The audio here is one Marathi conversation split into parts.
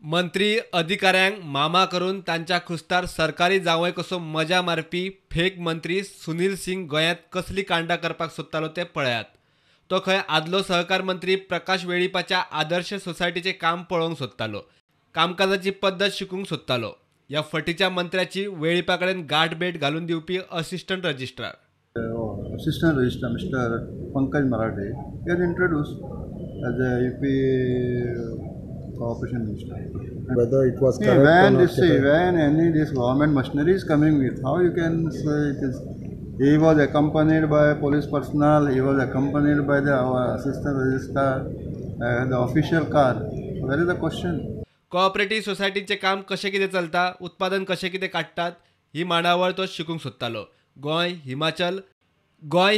मंत्री अधिकाऱ्यांक मामा करून तांच्या खुस्तार सरकारी जावंय कसो मजा मारपी फेक मंत्री सुनील सिंग गोंयांत कसली कांडां करपाक सोदतालो ते पळयात. तो खंय आदलो सहकार मंत्री प्रकाश वेळीपाच्या आदर्श सोसायटीचे काम पळोवंक सोदतालो. कामकाजाची पद्दत शिकूंक सोदतालो. ह्या फटीच्या मंत्र्याची वेळीपा कडेन गाठभेट घालून दिवपी assistant registrar. Assistant Registrar Mr. Pankaj Marathe, he was introduced as a UP Cooperation Minister. Whether it was correct when any this government machinery is coming with, how you can say it is? He was accompanied by police personnel. He was accompanied by our assistant registrar, the official car. So that is the question. Cooperative सोसायटीचे काम कशें कितें चलता, उत्पादन कशें कितें काडटात ही मांडावळ तो शिकूंक सोदतालो. गोंय,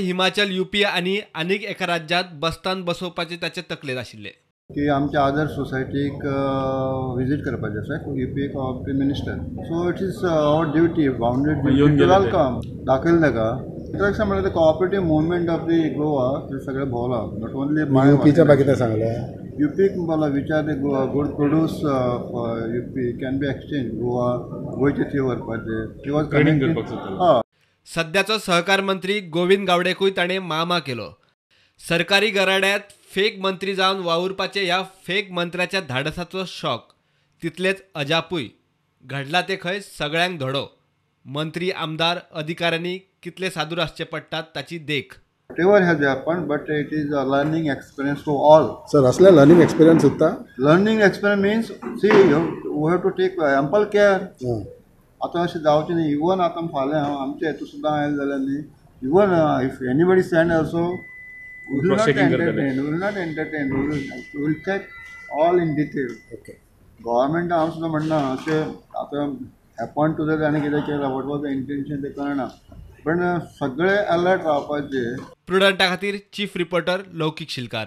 हिमाचल, यूपी आनी आनीक एका राज्यांत बस्तान बसोवपाचे ताचे तकलेंत आशिल्ले. की आमच्या आदर्श सोसायटीक विजीट करपाचें आसा UP cooperative minister. So it is our duty bounded welcome दाखयलें ताका. इंट्रॅक्शन म्हणजे the cooperative movement of the Goa ते सगळे भोवला. नॉट ओन्ली यूपीच्या बाकी ते सांगलें. यूपीक बोला विचार the good produce UP can be exchange गोंयचे थंय व्हरपाचे. He was connected. सध्याचो सहकार मंत्री गोविंद गावडेकूय ताणें मामा केलो. सरकारी गराड्यात फेक मंत्री जावन वावुरपाचे ह्या फेक मंत्र्याच्या धाडसाचो शॉक तितलेच अजापूय घडला ते खंय सगळ्यांक धडो. मंत्री, आमदार, अधिकाऱ्यांनी कितले सादूर आसचे पडटात ताची देख. Whatever has happened, but it is a learning experience to all. Sir, असले learning experience होता. Learning experience means, see, you have to take ample care. आता अशें जावचें न्ही. इवन आतां फाल्यां आमचे हेतू सुद्दां आयले जाल्यार न्ही, even if anybody send also we will not entertain. We will check all in detail. Okay. Government हांव सुद्दां म्हणना अशें आतां हॅपन टू दॅट आनी कितें केलां, वॉट वॉज द इंटेंशन तें कळना. पण सगळे अलर्ट रावपाचे. प्रुडंटा खातीर चीफ रिपोर्टर लौकीक शिलकार.